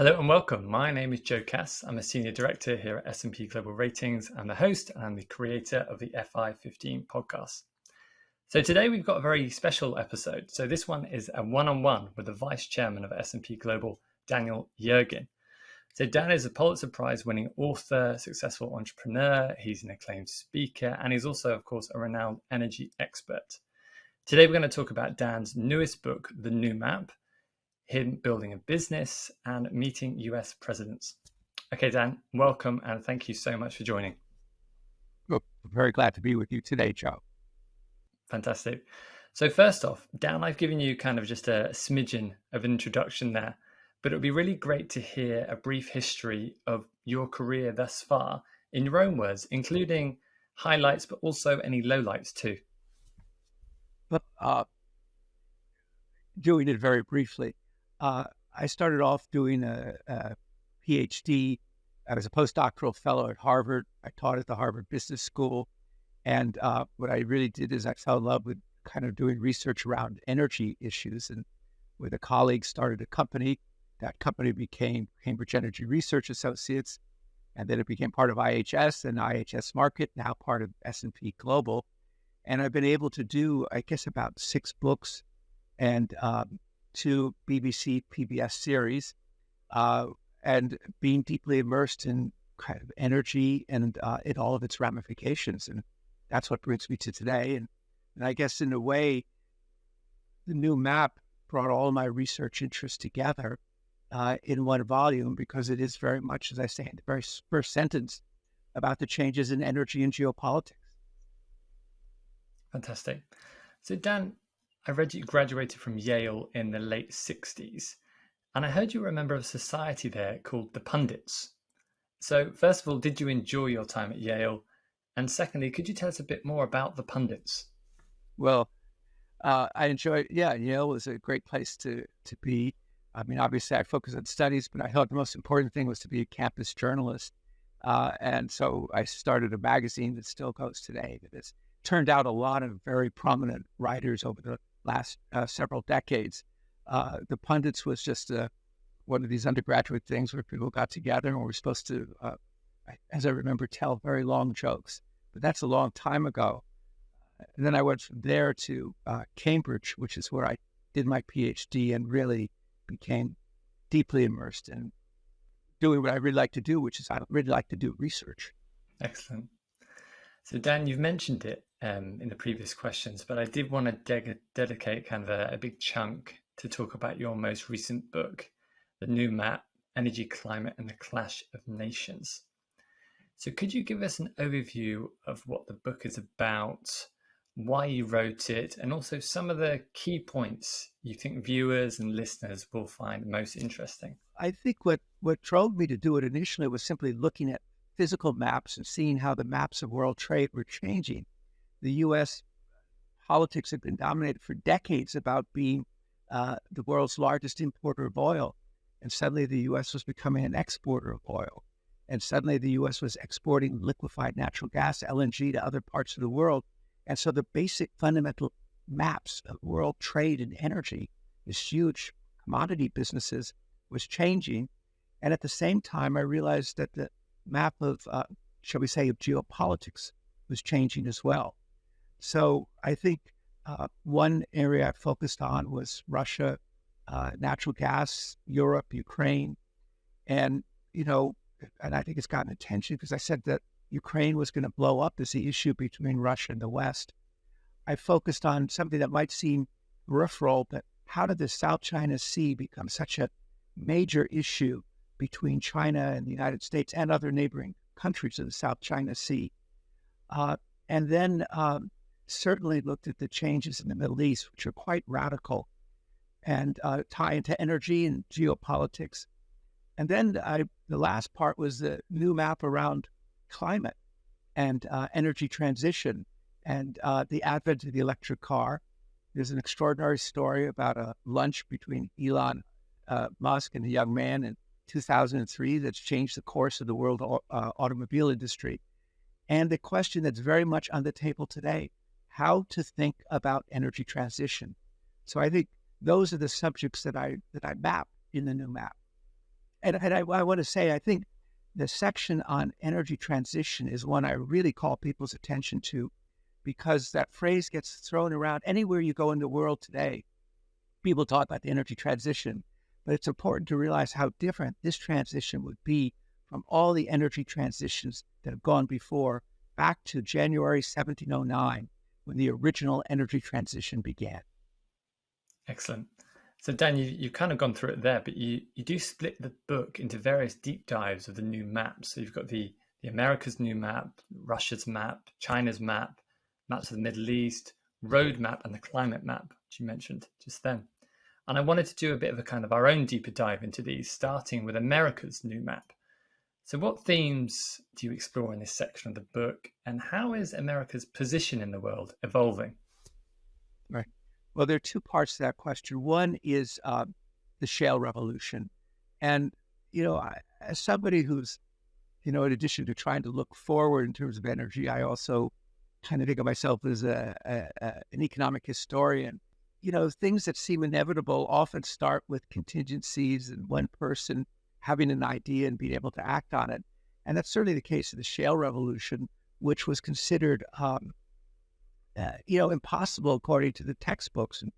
Hello and welcome. My name is Joe Cass. I'm a senior director here at S&P Global Ratings. I'm the host and the creator of the FI15 podcast. So today we've got a very special episode. So this one is a one-on-one with the vice chairman of S&P Global, Daniel Yergin. So Dan is a Pulitzer-Prize winning author, successful entrepreneur. He's an acclaimed speaker, and he's also, of course, a renowned energy expert. Today we're going to talk about Dan's newest book, The New Map, him building a business and meeting U.S. presidents. Okay, Dan, welcome and thank you so much for joining. Well, very glad to be with you today, Joe. Fantastic. So first off, Dan, I've given you kind of just a smidgen of an introduction there, but it would be really great to hear a brief history of your career thus far in your own words, including highlights, but also any lowlights too. But doing it very briefly, I started off doing a PhD. I was a postdoctoral fellow at Harvard. I taught at the Harvard Business School. And what I really did is I fell in love with kind of doing research around energy issues. And with a colleague, started a company. That company became Cambridge Energy Research Associates. And then it became part of IHS and IHS Markit, now part of S&P Global. And I've been able to do, I guess, about 6 books and 2 BBC PBS series, and being deeply immersed in kind of energy and in all of its ramifications. And that's what brings me to today. And I guess in a way, the new map brought all of my research interests together in one volume, because it is very much, as I say in the very first sentence, about the changes in energy and geopolitics. Fantastic. So Dan, I read you graduated from Yale in the late 60s, and I heard you were a member of a society there called the Pundits. So first of all, did you enjoy your time at Yale? And secondly, could you tell us a bit more about the Pundits? Well, I enjoyed, Yale was a great place to be. I mean, obviously I focused on studies, but I thought the most important thing was to be a campus journalist. And so I started a magazine that still goes today that has turned out a lot of very prominent writers over the last several decades. The Pundits was just one of these undergraduate things where people got together and were supposed to, as I remember, tell very long jokes. But that's a long time ago. And then I went from there to Cambridge, which is where I did my PhD and really became deeply immersed in doing what I really like to do, which is I really like to do research. Excellent. So Dan, you've mentioned it in the previous questions, but I did want to dedicate kind of a big chunk to talk about your most recent book, The New Map, Energy, Climate, and the Clash of Nations. So could you give us an overview of what the book is about, why you wrote it, and also some of the key points you think viewers and listeners will find most interesting? I think what drove me to do it initially was simply looking at physical maps and seeing how the maps of world trade were changing. The U.S. politics had been dominated for decades about being the world's largest importer of oil. And suddenly the U.S. was becoming an exporter of oil. And suddenly the U.S. was exporting liquefied natural gas, LNG, to other parts of the world. And so the basic fundamental maps of world trade and energy, this huge commodity businesses, was changing. And at the same time, I realized that the map of, shall we say, of geopolitics was changing as well. So I think one area I focused on was Russia, natural gas, Europe, Ukraine. And, and I think it's gotten attention because I said that Ukraine was going to blow up as the issue between Russia and the West. I focused on something that might seem peripheral, but how did the South China Sea become such a major issue between China and the United States and other neighboring countries of the South China Sea? And then certainly looked at the changes in the Middle East, which are quite radical and tie into energy and geopolitics. And then the last part was the new map around climate and energy transition and the advent of the electric car. There's an extraordinary story about a lunch between Elon Musk and a young man in 2003 that's changed the course of the world automobile industry. And the question that's very much on the table today, how to think about energy transition. So I think those are the subjects that I map in the new map. And I want to say, I think the section on energy transition is one I really call people's attention to, because that phrase gets thrown around anywhere you go in the world today. People talk about the energy transition, but it's important to realize how different this transition would be from all the energy transitions that have gone before, back to January 1709, when the original energy transition began. Excellent. So Dan, you've kind of gone through it there, but you do split the book into various deep dives of the new maps. So you've got the America's new map, Russia's map, China's map, maps of the Middle East, road map, and the climate map, which you mentioned just then. And I wanted to do a bit of a kind of our own deeper dive into these, starting with America's new map. So what themes do you explore in this section of the book, and how is America's position in the world evolving? Right. Well, there are two parts to that question. One is the shale revolution. And, as somebody who's, in addition to trying to look forward in terms of energy, I also kind of think of myself as an economic historian. Things that seem inevitable often start with contingencies and one person having an idea and being able to act on it. And that's certainly the case of the shale revolution, which was considered, impossible according to the textbooks in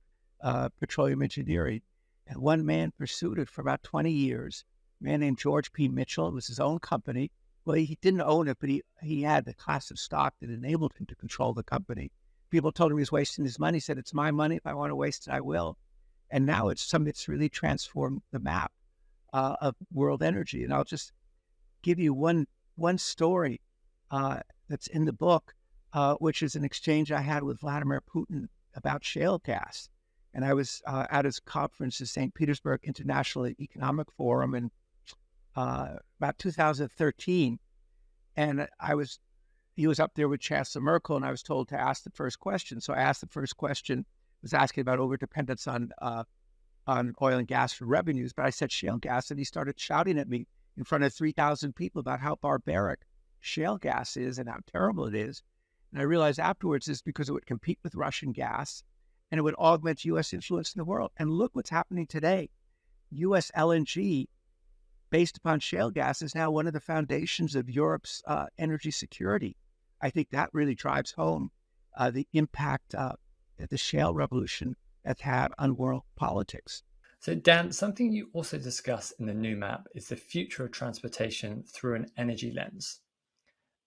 petroleum engineering. And one man pursued it for about 20 years, a man named George P. Mitchell. It was his own company. Well, he didn't own it, but he had the class of stock that enabled him to control the company. People told him he was wasting his money. He said, it's my money. If I want to waste it, I will. And now it's really transformed the map of world energy. And I'll just give you one story that's in the book, which is an exchange I had with Vladimir Putin about shale gas. And I was at his conference, the St. Petersburg International Economic Forum in about 2013. And he was up there with Chancellor Merkel, and I was told to ask the first question. So I asked the first question, was asking about overdependence on oil and gas for revenues, but I said shale gas, and he started shouting at me in front of 3,000 people about how barbaric shale gas is and how terrible it is. And I realized afterwards it's because it would compete with Russian gas and it would augment U.S. influence in the world. And look what's happening today. U.S. LNG, based upon shale gas, is now one of the foundations of Europe's energy security. I think that really drives home the impact that the shale revolution has had on world politics. So Dan, something you also discuss in the new map is the future of transportation through an energy lens.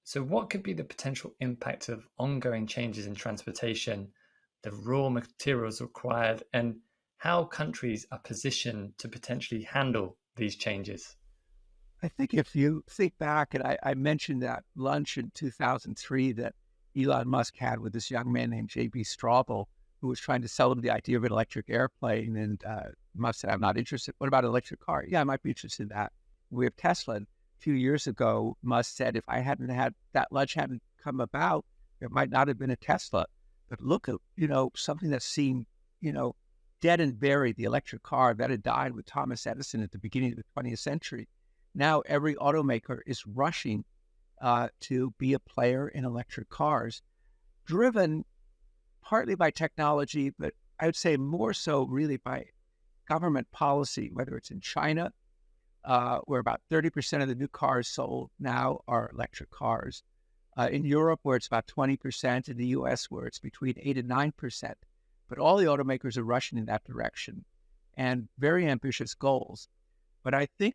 So what could be the potential impact of ongoing changes in transportation, the raw materials required, and how countries are positioned to potentially handle these changes? I think if you think back, and I mentioned that lunch in 2003 that Elon Musk had with this young man named J.B. Straubel, who was trying to sell him the idea of an electric airplane. And Musk said, I'm not interested. What about an electric car? Yeah, I might be interested in that. We have Tesla. And a few years ago, Musk said, if I hadn't had that lunch hadn't come about, there might not have been a Tesla. But look at, something that seemed, dead and buried, the electric car that had died with Thomas Edison at the beginning of the 20th century. Now every automaker is rushing to be a player in electric cars, driven partly by technology, but I would say more so really by government policy, whether it's in China, where about 30% of the new cars sold now are electric cars, in Europe, where it's about 20%, in the U.S., where it's between 8 and 9%. But all the automakers are rushing in that direction, and very ambitious goals. But I think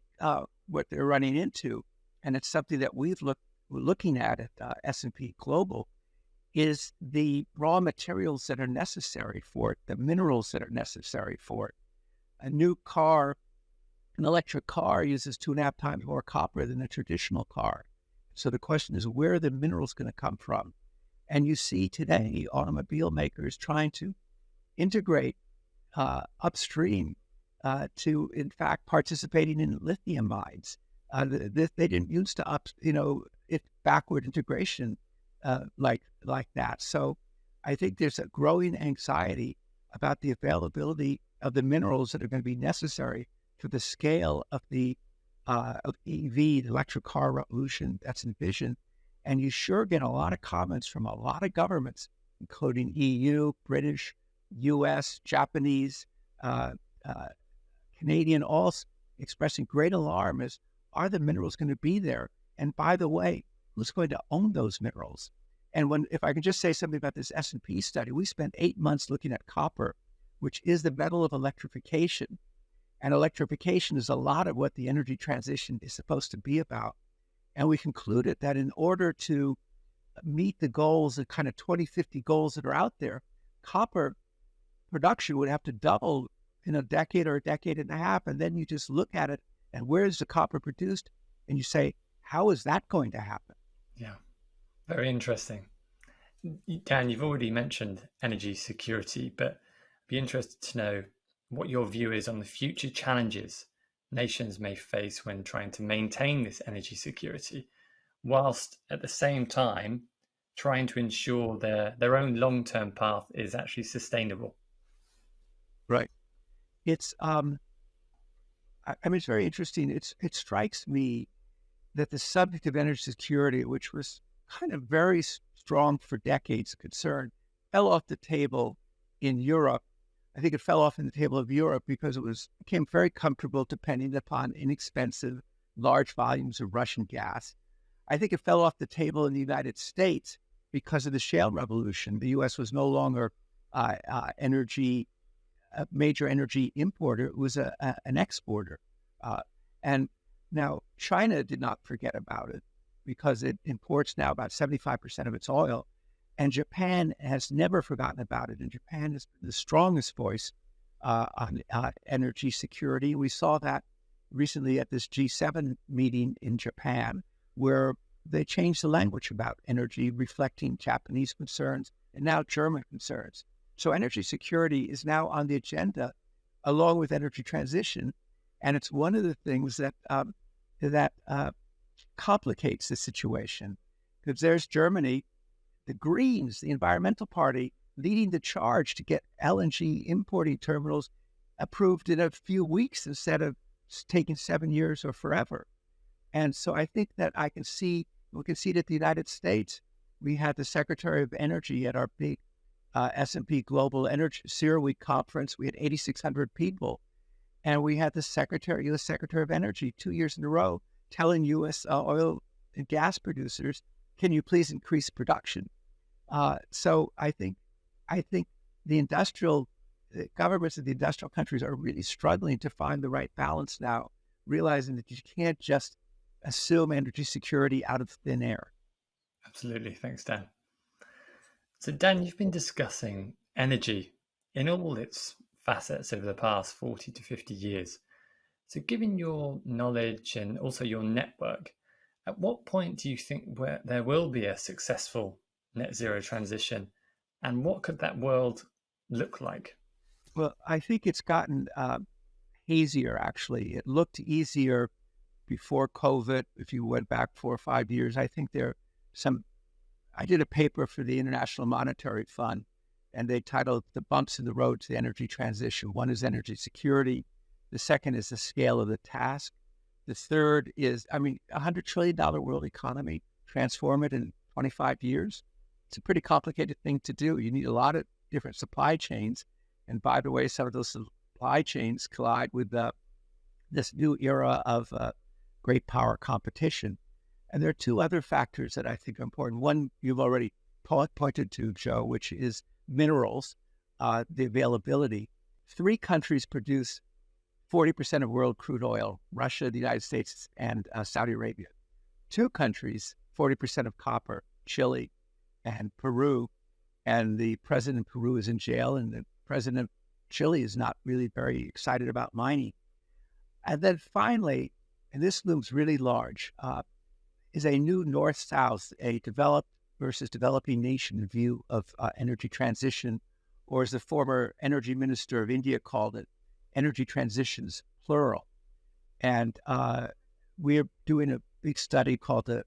what they're running into, and it's something that we're looking at S&P Global, is the raw materials that are necessary for it, the minerals that are necessary for it. A new car, an electric car, uses 2.5 times more copper than a traditional car. So the question is, where are the minerals going to come from? And you see today automobile makers trying to integrate upstream to, in fact, participating in lithium mines. They didn't used to backward integration like that. So I think there's a growing anxiety about the availability of the minerals that are going to be necessary for the scale of the of EV, the electric car revolution that's envisioned. And you sure get a lot of comments from a lot of governments, including EU, British, U.S., Japanese, Canadian, all expressing great alarm is, are the minerals going to be there? And by the way, who's going to own those minerals? And if I could just say something about this S&P study, we spent 8 months looking at copper, which is the metal of electrification. And electrification is a lot of what the energy transition is supposed to be about. And we concluded that in order to meet the goals, the kind of 2050 goals that are out there, copper production would have to double in a decade or a decade and a half. And then you just look at it and where is the copper produced? And you say, how is that going to happen? Yeah, very interesting. Dan, you've already mentioned energy security, but I'd be interested to know what your view is on the future challenges nations may face when trying to maintain this energy security, whilst at the same time trying to ensure their own long-term path is actually sustainable. Right. It's it's very interesting. It strikes me that the subject of energy security, which was kind of very strong for decades concern, fell off the table in Europe. I think it fell off in the table of Europe because it became very comfortable depending upon inexpensive, large volumes of Russian gas. I think it fell off the table in the United States because of the shale revolution. The U.S. was no longer a major energy importer. It was an exporter. And now China did not forget about it because it imports now about 75% of its oil. And Japan has never forgotten about it. And Japan is the strongest voice on energy security. We saw that recently at this G7 meeting in Japan, where they changed the language about energy, reflecting Japanese concerns and now German concerns. So energy security is now on the agenda along with energy transition. And it's one of the things that complicates the situation, because there's Germany, the Greens, the Environmental Party, leading the charge to get LNG importing terminals approved in a few weeks instead of taking 7 years or forever. And so I think that we can see it at the United States. We had the Secretary of Energy at our big S&P Global Energy CERAWeek conference. We had 8,600 people. And we had the U.S. Secretary of Energy 2 years in a row telling U.S. oil and gas producers, can you please increase production? So I think the governments of the industrial countries are really struggling to find the right balance now, realizing that you can't just assume energy security out of thin air. Absolutely. Thanks, Dan. So, Dan, you've been discussing energy in all its facets over the past 40 to 50 years. So, given your knowledge and also your network, at what point do you think there will be a successful net zero transition, and what could that world look like? Well, I think it's gotten hazier, actually. It looked easier before COVID. If you went back 4 or 5 years, I think I did a paper for the International Monetary Fund, and they titled The Bumps in the Road to the Energy Transition. One is energy security. The second is the scale of the task. The third is, $100 trillion world economy, transform it in 25 years. It's a pretty complicated thing to do. You need a lot of different supply chains. And by the way, some of those supply chains collide with this new era of great power competition. And there are two other factors that I think are important. One, you've already pointed to, Joe, which is minerals, the availability. 3 countries produce 40% of world crude oil: Russia, the United States, and Saudi Arabia. 2 countries, 40% of copper: Chile and Peru. And the president of Peru is in jail, and the president of Chile is not really very excited about mining. And then finally, and this looms really large, is a new North-South, a developed versus developing nation view of energy transition, or as the former energy minister of India called it, energy transitions, plural. And we're doing a big study called the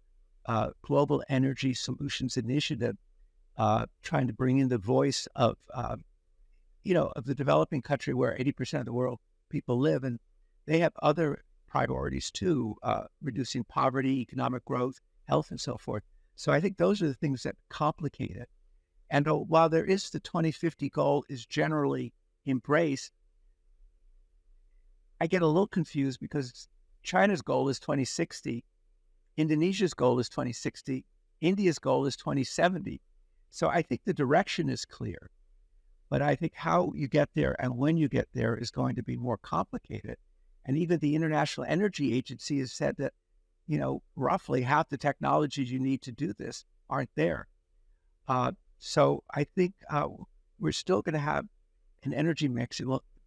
Global Energy Solutions Initiative, trying to bring in the voice of the developing country where 80% of the world people live. And they have other priorities too, reducing poverty, economic growth, health, and so forth. So I think those are the things that complicate it. And while there is the 2050 goal is generally embraced, I get a little confused because China's goal is 2060, Indonesia's goal is 2060, India's goal is 2070. So I think the direction is clear, but I think how you get there and when you get there is going to be more complicated. And even the International Energy Agency has said that, roughly half the technologies you need to do this aren't there. So I think we're still going to have an energy mix.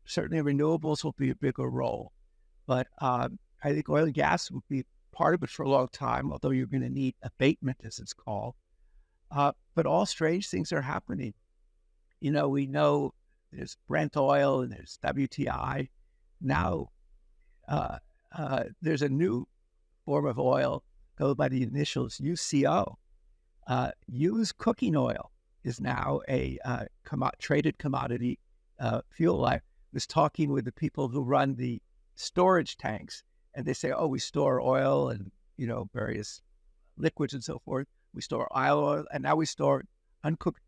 Certainly renewables will be a bigger role, but I think oil and gas will be part of it for a long time, although you're going to need abatement, as it's called. But all strange things are happening. We know there's Brent oil and there's WTI. Now there's a new form of oil, go by the initials UCO. Used cooking oil is now a traded commodity fuel. I was talking with the people who run the storage tanks, and they say, "Oh, we store oil and various liquids and so forth. We store oil, and now we store uncooked,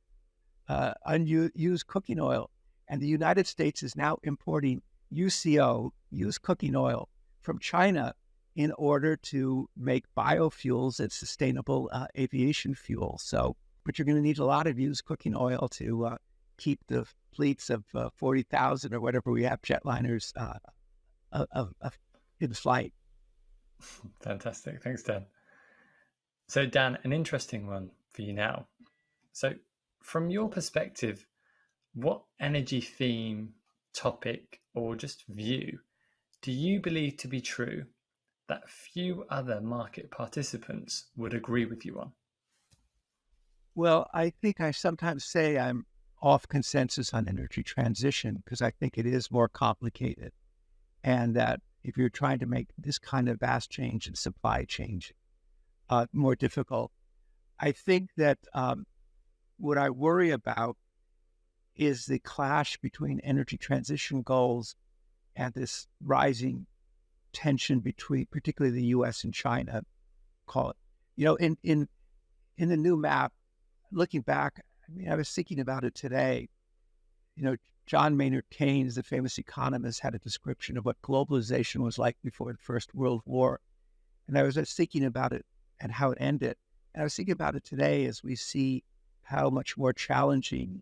unused cooking oil." And the United States is now importing UCO, used cooking oil, from China in order to make biofuels and sustainable aviation fuel. So, but you're going to need a lot of used cooking oil to keep the fleets of 40,000 or whatever we have jetliners in flight. Fantastic. Thanks, Dan. So, Dan, an interesting one for you now. So, from your perspective, what energy theme, topic, or just view do you believe to be true that few other market participants would agree with you on? Well, I think I sometimes say I'm off consensus on energy transition because I think it is more complicated. And that if you're trying to make this kind of vast change in supply chain more difficult, I think that what I worry about is the clash between energy transition goals and this rising tension between particularly the U.S. and China, call it. In the new map, looking back, I was thinking about it today. John Maynard Keynes, the famous economist, had a description of what globalization was like before the First World War. And I was just thinking about it and how it ended. And I was thinking about it today as we see how much more challenging,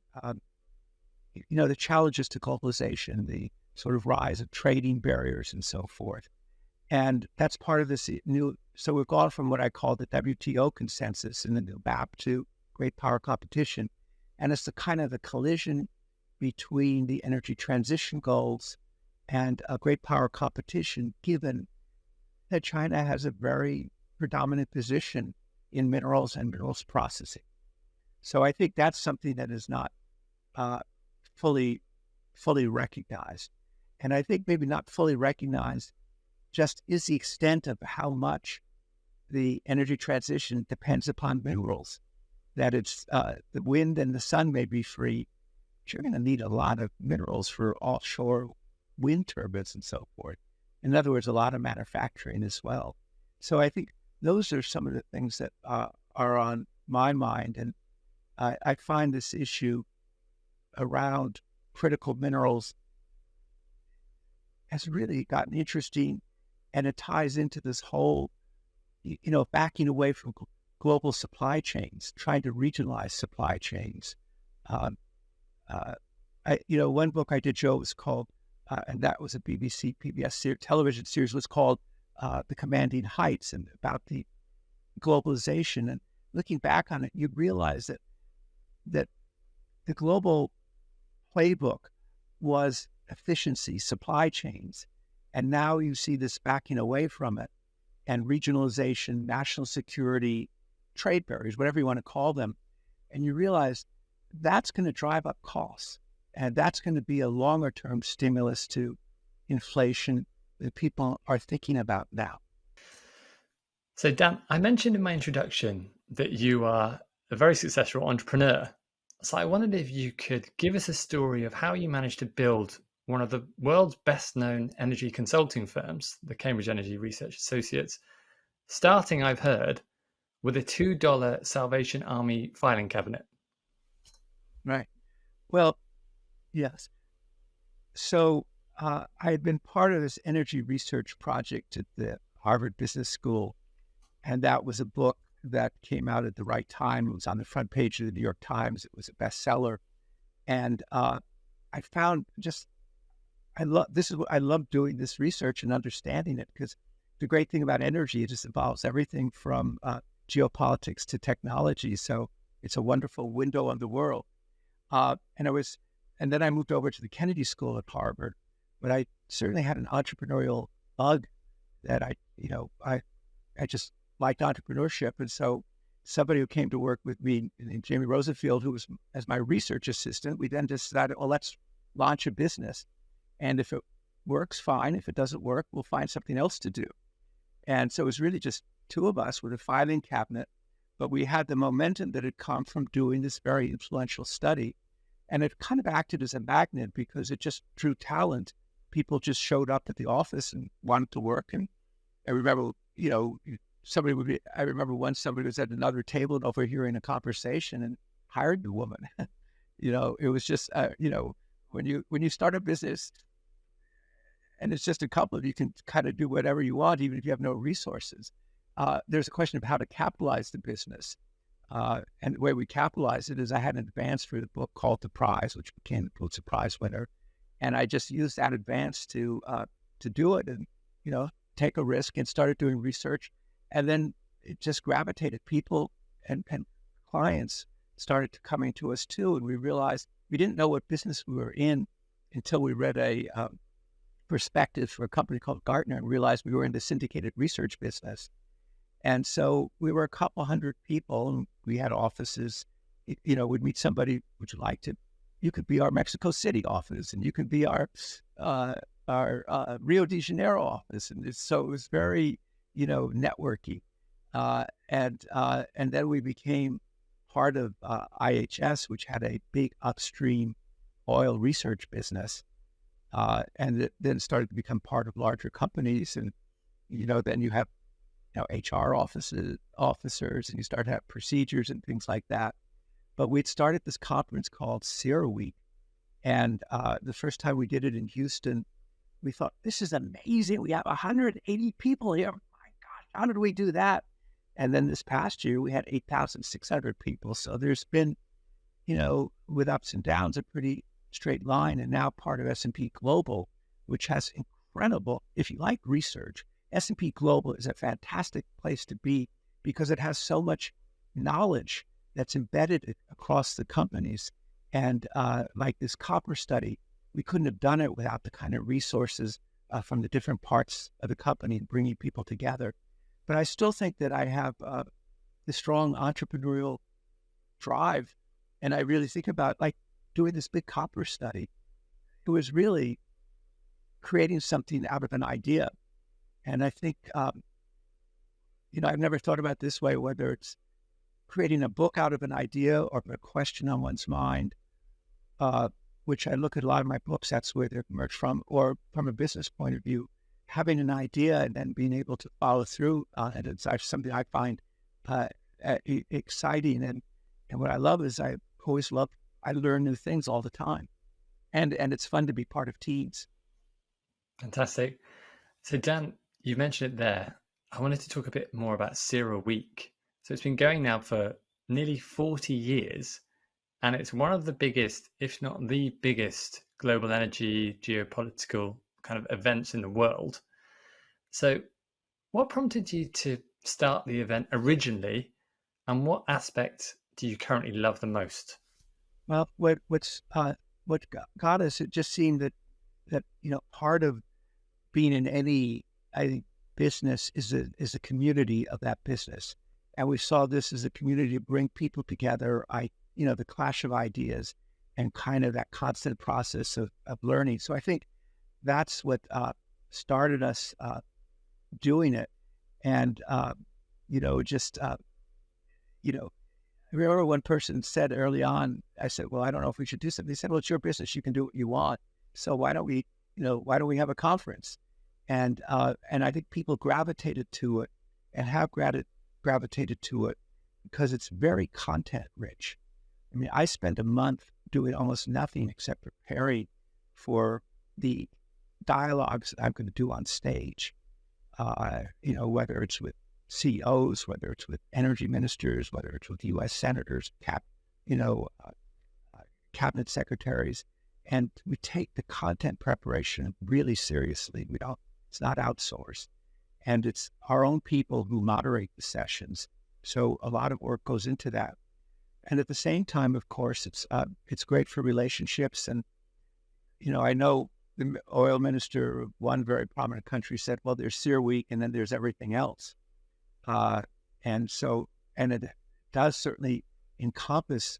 the challenges to globalization, the sort of rise of trading barriers and so forth. And that's part of this new. So we've gone from what I call the WTO consensus in the new map to great power competition. And it's the collision between the energy transition goals and a great power competition, given that China has a very predominant position in minerals and minerals processing. So I think that's something that is not fully recognized. And I think maybe not fully recognized just is the extent of how much the energy transition depends upon minerals. That it's the wind and the sun may be free, but you're going to need a lot of minerals for offshore wind turbines and so forth. In other words, a lot of manufacturing as well. So I think those are some of the things that are on my mind. And I find this issue around critical minerals has really gotten interesting, and it ties into this whole, backing away from global supply chains, trying to regionalize supply chains. One book I did, Joe, was called, and that was a PBS television series, was called The Commanding Heights, and about the globalization. And looking back on it, you realize that the global playbook was efficiency, supply chains. And now you see this backing away from it, and regionalization, national security, trade barriers, whatever you want to call them. And you realize that's going to drive up costs. And that's going to be a longer term stimulus to inflation that people are thinking about now. So, Dan, I mentioned in my introduction that you are a very successful entrepreneur. So I wondered if you could give us a story of how you managed to build one of the world's best-known energy consulting firms, the Cambridge Energy Research Associates, starting, I've heard, with a $2 Salvation Army filing cabinet. Right. Well, yes. So I had been part of this energy research project at the Harvard Business School, and that was a book that came out at the right time. It was on the front page of the New York Times. It was a bestseller, and I found just I love doing this research and understanding it, because the great thing about energy, it just involves everything from geopolitics to technology. So it's a wonderful window on the world. And and then I moved over to the Kennedy School at Harvard, but I certainly had an entrepreneurial bug that I just liked entrepreneurship. And so somebody who came to work with me, named Jamie Rosenfield, who was as my research assistant, we then decided, well, let's launch a business. And if it works, fine. If it doesn't work, we'll find something else to do. And so it was really just two of us with a filing cabinet, but we had the momentum that had come from doing this very influential study. And it kind of acted as a magnet because it just drew talent. People just showed up at the office and wanted to work. And I remember, I remember once somebody was at another table and overhearing a conversation and hired the woman. It was just, when you start a business and it's just a couple of you, can kind of do whatever you want, even if you have no resources. There's a question of how to capitalize the business. And the way we capitalize it is I had an advance for the book called The Prize, which became the Pulitzer-Prize winner. And I just used that advance to do it and, take a risk, and started doing research. And then it just gravitated. People and clients started coming to us too. And we realized we didn't know what business we were in until we read a perspective for a company called Gartner and realized we were in the syndicated research business. And so we were a couple hundred people, and we had offices. We'd meet somebody, would you like to? You could be our Mexico City office, and you could be our Rio de Janeiro office. And so it was very, networky. And then we became part of IHS, which had a big upstream oil research business. And it then started to become part of larger companies. And, then you have, HR officers, and you start to have procedures and things like that. But we'd started this conference called CERAWeek. And the first time we did it in Houston, we thought, this is amazing. We have 180 people here. My gosh, how did we do that? And then this past year, we had 8,600 people. So there's been, with ups and downs, a pretty straight line. And now part of S&P Global, which has incredible, if you like research, S&P Global is a fantastic place to be because it has so much knowledge that's embedded across the companies. And like this copper study, we couldn't have done it without the kind of resources from the different parts of the company and bringing people together. But I still think that I have the strong entrepreneurial drive. And I really think about like doing this big copper study. It was really creating something out of an idea. And I think, I've never thought about it this way, whether it's creating a book out of an idea or a question on one's mind, which I look at a lot of my books, that's where they emerge from, or from a business point of view, having an idea and then being able to follow through on it. It's actually something I find exciting. And what I love is I learn new things all the time. And it's fun to be part of teams. Fantastic. So Dan, you mentioned it there. I wanted to talk a bit more about CERAWeek. So it's been going now for nearly 40 years, and it's one of the biggest, if not the biggest, global energy geopolitical kind of events in the world. So what prompted you to start the event originally, and what aspect do you currently love the most? Well, what got us, it just seemed that part of being in any, I think, business is a community of that business. And we saw this as a community to bring people together, the clash of ideas and kind of that constant process of learning. So I think that's what started us doing it. And, I remember one person said early on, I said, well, I don't know if we should do something. They said, well, it's your business. You can do what you want. So why don't we have a conference? And I think people gravitated to it and have gravitated to it because it's very content rich. I mean, I spent a month doing almost nothing except preparing for the dialogues that I'm going to do on stage, whether it's with CEOs, whether it's with energy ministers, whether it's with U.S. senators, cabinet secretaries, and we take the content preparation really seriously. It's not outsourced, and it's our own people who moderate the sessions. So a lot of work goes into that. And at the same time, of course, it's great for relationships. And, I know the oil minister of one very prominent country said, well, there's CERAWeek and then there's everything else. And it does certainly encompass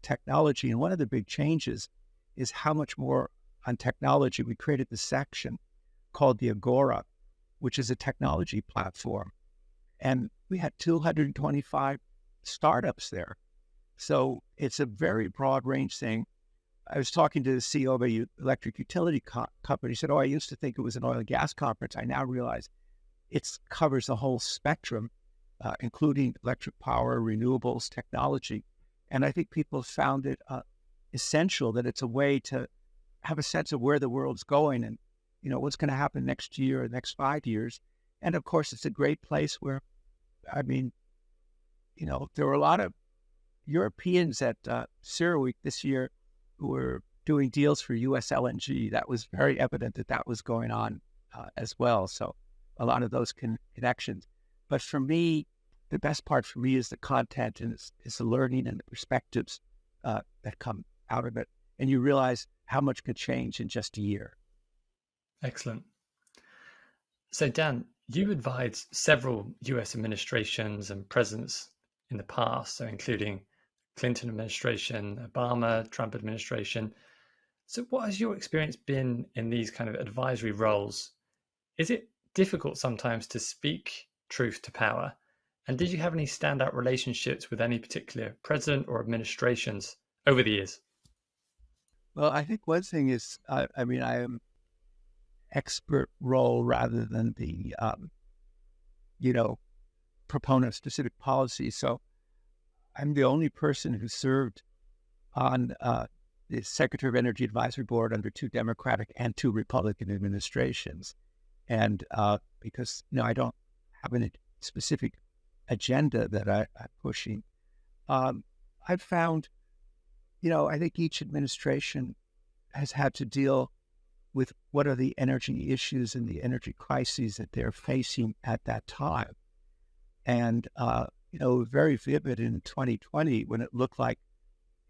technology. And one of the big changes is how much more on technology. We created this section called the Agora, which is a technology platform. And we had 225 startups there. So it's a very broad range thing. I was talking to the CEO of an electric utility company. He said, I used to think it was an oil and gas conference. I now realize it covers the whole spectrum, including electric power, renewables, technology. And I think people found it essential that it's a way to have a sense of where the world's going and, what's going to happen next year or next 5 years. And of course, it's a great place where, there were a lot of Europeans at CERAWeek this year who were doing deals for U.S. LNG. That was very evident that was going on as well. So a lot of those connections. But for me, the best part for me is the content and it's the learning and the perspectives that come out of it. And you realize how much could change in just a year. Excellent. So Dan, you advised several U.S. administrations and presidents in the past, so including Clinton administration, Obama, Trump administration. So what has your experience been in these kind of advisory roles? Is it difficult sometimes to speak truth to power? And did you have any standout relationships with any particular president or administrations over the years? Well, I think one thing is, I am expert role rather than the, proponent of specific policies. So I'm the only person who served on the Secretary of Energy Advisory Board under 2 Democratic and 2 Republican administrations. And because, I don't have a specific agenda that I'm pushing, I've found, I think each administration has had to deal with what are the energy issues and the energy crises that they're facing at that time. And, very vivid in 2020 when it looked like,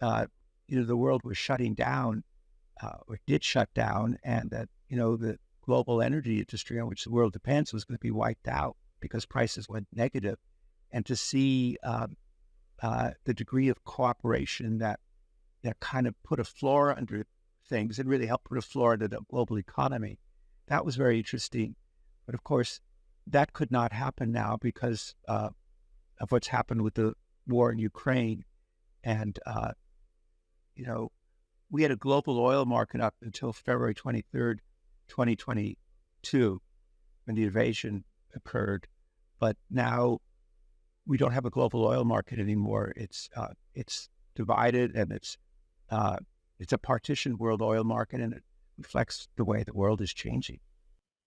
the world was shutting down or did shut down, and that, the global energy industry on which the world depends was going to be wiped out because prices went negative. And to see the degree of cooperation that kind of put a floor under things and really helped put a floor into the global economy, that was very interesting. But of course, that could not happen now because of what's happened with the war in Ukraine. And, we had a global oil market up until February 23rd, 2022, when the invasion occurred. But now we don't have a global oil market anymore. It's divided, and it's a partitioned world oil market, and it reflects the way the world is changing.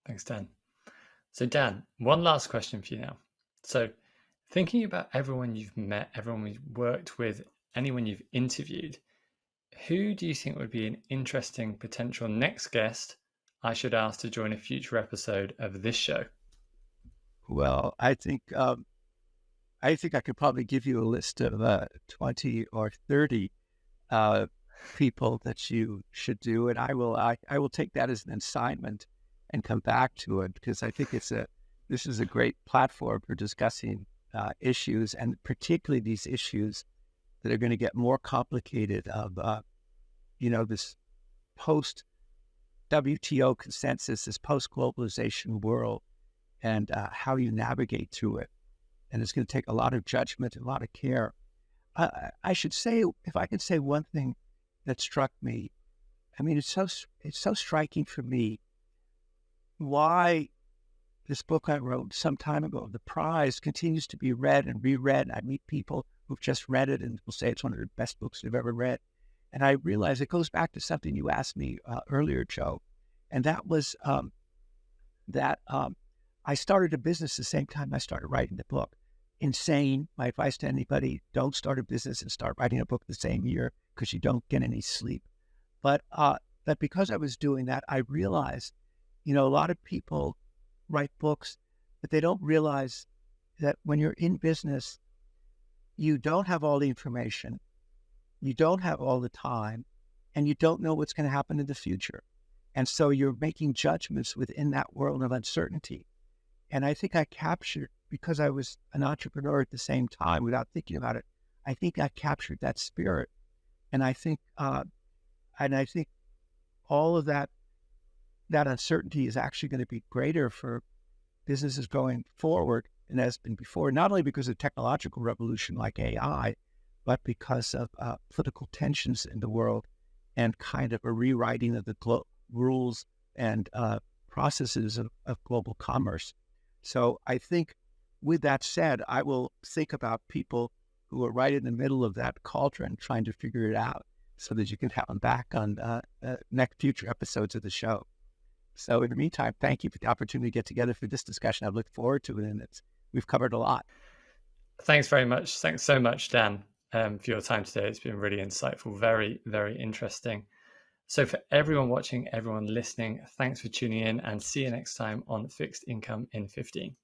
Thanks, Dan. So Dan, one last question for you now. So thinking about everyone you've met, everyone you've worked with, anyone you've interviewed, who do you think would be an interesting potential next guest I should ask to join a future episode of this show? Well, I think I could probably give you a list of 20 or 30 people that you should do, and I will take that as an assignment and come back to it, because I think this is a great platform for discussing issues, and particularly these issues that are going to get more complicated of this post WTO consensus, this post globalization world, and how you navigate through it. And it's going to take a lot of judgment and a lot of care. I should say, if I could say one thing that struck me, it's so striking for me why this book I wrote some time ago, The Prize, continues to be read and reread. I meet people who've just read it and will say it's one of the best books they've ever read. And I realize it goes back to something you asked me earlier, Joe. And that was that I started a business the same time I started writing the book. Insane. My advice to anybody, don't start a business and start writing a book the same year because you don't get any sleep. But because I was doing that, I realized, a lot of people write books, but they don't realize that when you're in business, you don't have all the information, you don't have all the time, and you don't know what's going to happen in the future. And so you're making judgments within that world of uncertainty. And I think I captured, because I was an entrepreneur at the same time without thinking about it, I think I captured that spirit. And I think all of that uncertainty is actually going to be greater for businesses going forward than has been before, not only because of technological revolution like AI, but because of political tensions in the world and kind of a rewriting of the rules and processes of global commerce. So I think, with that said, I will think about people who are right in the middle of that cauldron trying to figure it out so that you can have them back on next future episodes of the show. So in the meantime, thank you for the opportunity to get together for this discussion. I've looked forward to it, and we've covered a lot. Thanks very much. Thanks so much, Dan, for your time today. It's been really insightful, very, very interesting. So for everyone watching, everyone listening, thanks for tuning in, and see you next time on Fixed Income in 15.